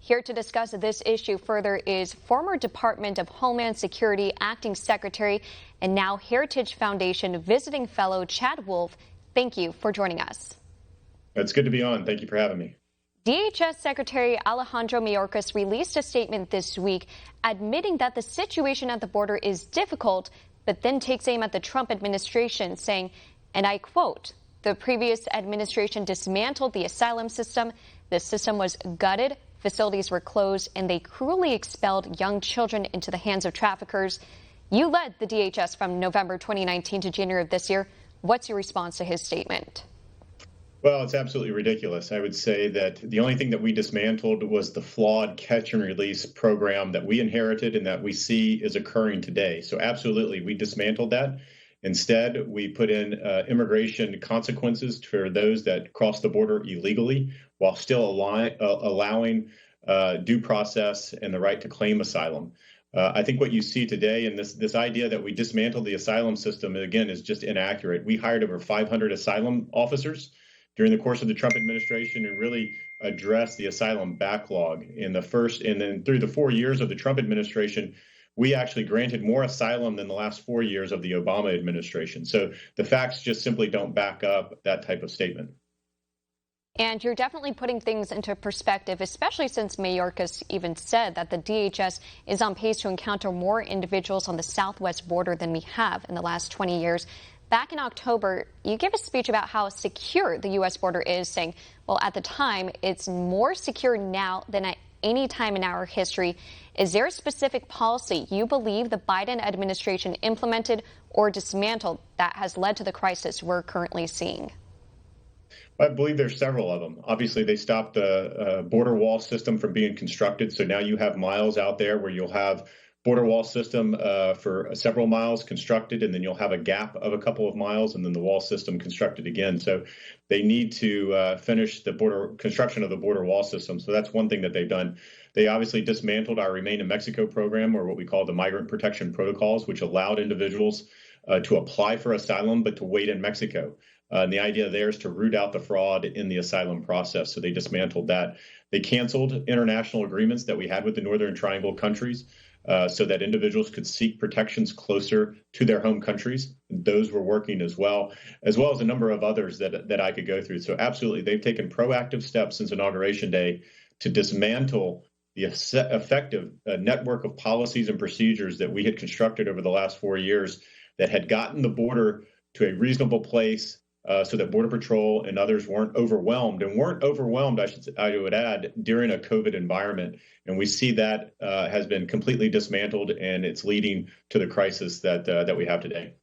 Here to discuss this issue further is former Department of Homeland Security Acting Secretary and now Heritage Foundation visiting fellow Chad Wolf. Thank you for joining us. It's good to be on. Thank you for having me. DHS Secretary Alejandro Mayorkas released a statement this week admitting that the situation at the border is difficult, but then takes aim at the Trump administration, saying, and I quote, "The previous administration dismantled the asylum system. The system was gutted, facilities were closed, and they cruelly expelled young children into the hands of traffickers." You led the DHS from November 2019 to January of this year. What's your response to his statement? Well, it's absolutely ridiculous. I would say that the only thing that we dismantled was the flawed catch and release program that we inherited and that we see is occurring today. So absolutely, we dismantled that. Instead, we put in immigration consequences for those that cross the border illegally while still allowing due process and the right to claim asylum. I think what you see today and this idea that we dismantled the asylum system, again, is just inaccurate. We hired over 500 asylum officers during the course of the Trump administration and really addressed the asylum backlog in the first, and then through the 4 years of the Trump administration, we actually granted more asylum than the last 4 years of the Obama administration. So the facts just simply don't back up that type of statement. And you're definitely putting things into perspective, especially since Mayorkas even said that the DHS is on pace to encounter more individuals on the southwest border than we have in the last 20 years. Back in October, you gave a speech about how secure the U.S. border is, saying, well, at the time, it's more secure now than at any time in our history. Is there a specific policy you believe the Biden administration implemented or dismantled that has led to the crisis we're currently seeing? I believe there's several of them. Obviously, they stopped the border wall system from being constructed. So now you have miles out there where you'll have border wall system for several miles constructed, and then you'll have a gap of a couple of miles, and then the wall system constructed again. So they need to finish the construction of the border wall system. So that's one thing that they've done. They obviously dismantled our Remain in Mexico program, or what we call the migrant protection protocols, which allowed individuals to apply for asylum, but to wait in Mexico. And the idea there is to root out the fraud in the asylum process. So they dismantled that. They canceled international agreements that we had with the Northern Triangle countries so that individuals could seek protections closer to their home countries. Those were working as well as a number of others that I could go through. So absolutely, they've taken proactive steps since Inauguration Day to dismantle the effective network of policies and procedures that we had constructed over the last 4 years that had gotten the border to a reasonable place so that Border Patrol and others weren't overwhelmed, I would add, during a COVID environment. And we see that has been completely dismantled, and it's leading to the crisis that we have today.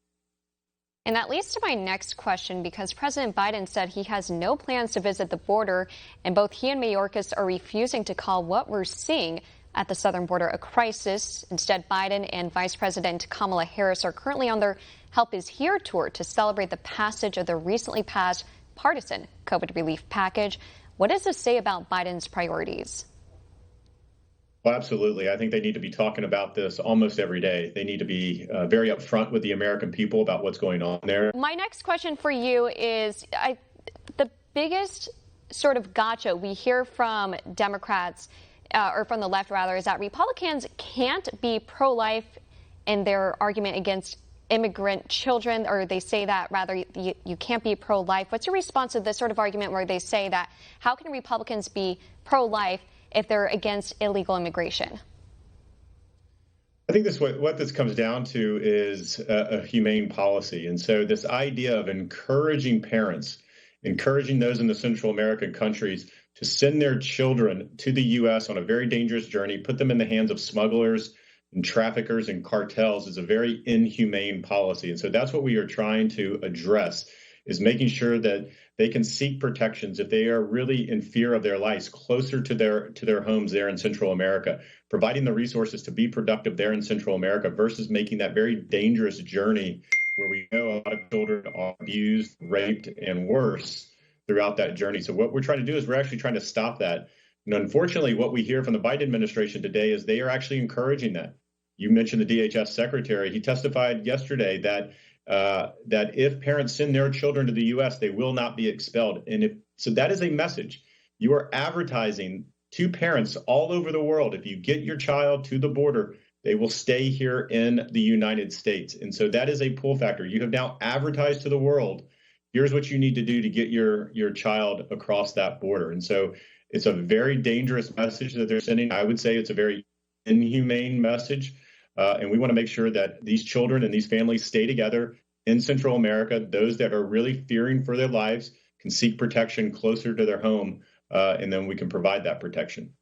And that leads to my next question, because President Biden said he has no plans to visit the border, and both he and Mayorkas are refusing to call what we're seeing at the southern border a crisis. Instead, Biden and Vice President Kamala Harris are currently on their Help Is Here tour to celebrate the passage of the recently passed partisan COVID relief package. What does this say about Biden's priorities? Well, absolutely. I think they need to be talking about this almost every day. They need to be very upfront with the American people about what's going on there. My next question for you is the biggest sort of gotcha we hear from Democrats or from the left, rather, is that Republicans can't be pro-life in their argument against immigrant children, or they say that, rather, you can't be pro-life. What's your response to this sort of argument where they say that how can Republicans be pro-life if they're against illegal immigration? I think what this comes down to is a humane policy. And so this idea of encouraging parents, encouraging those in the Central American countries to send their children to the U.S. on a very dangerous journey, put them in the hands of smugglers and traffickers and cartels is a very inhumane policy. And so that's what we are trying to address, is making sure that they can seek protections if they are really in fear of their lives closer to their homes there in Central America, providing the resources to be productive there in Central America versus making that very dangerous journey where we know a lot of children are abused, raped, and worse throughout that journey. So what we're trying to do is we're actually trying to stop that. And unfortunately, what we hear from the Biden administration today is they are actually encouraging that. You mentioned the DHS secretary. He testified yesterday that if parents send their children to the U.S., they will not be expelled. So that is a message. You are advertising to parents all over the world, if you get your child to the border, they will stay here in the United States. And so that is a pull factor. You have now advertised to the world, here's what you need to do to get your child across that border. And so it's a very dangerous message that they're sending. I would say it's a very inhumane message. And we want to make sure that these children and these families stay together in Central America. Those that are really fearing for their lives can seek protection closer to their home, and then we can provide that protection.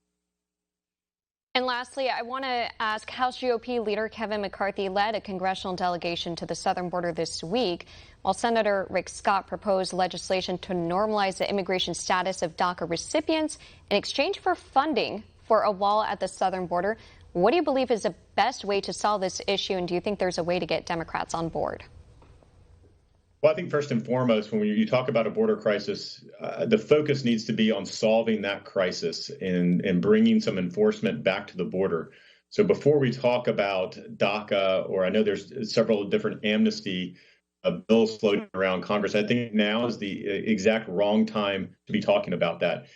And lastly, I want to ask, House GOP leader Kevin McCarthy led a congressional delegation to the southern border this week, while Senator Rick Scott proposed legislation to normalize the immigration status of DACA recipients in exchange for funding for a wall at the southern border. What do you believe is the best way to solve this issue, and do you think there's a way to get Democrats on board? Well, I think first and foremost, when you talk about a border crisis, the focus needs to be on solving that crisis and bringing some enforcement back to the border. So before we talk about DACA, or I know there's several different amnesty bills floating around Congress, I think now is the exact wrong time to be talking about that.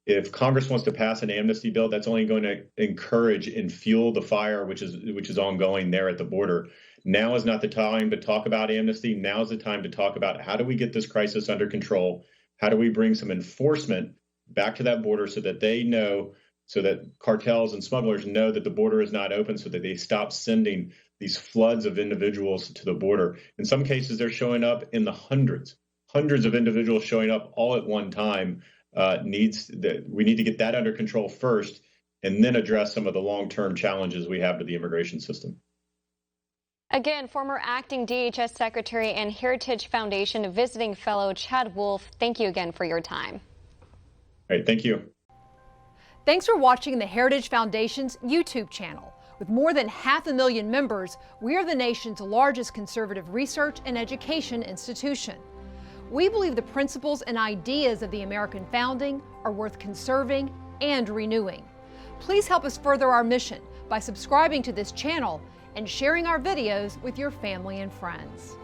If Congress wants to pass an amnesty bill, that's only going to encourage and fuel the fire, which is ongoing there at the border. Now is not the time to talk about amnesty. Now is the time to talk about how do we get this crisis under control? How do we bring some enforcement back to that border so that they know, so that cartels and smugglers know that the border is not open, so that they stop sending these floods of individuals to the border. In some cases, they're showing up in the hundreds of individuals showing up all at one time. We need to get that under control first, and then address some of the long-term challenges we have to the immigration system. Again, former acting DHS Secretary and Heritage Foundation visiting fellow Chad Wolf, thank you again for your time. All right, thank you. Thanks for watching the Heritage Foundation's YouTube channel. With more than 500,000 members, we are the nation's largest conservative research and education institution. We believe the principles and ideas of the American founding are worth conserving and renewing. Please help us further our mission by subscribing to this channel and sharing our videos with your family and friends.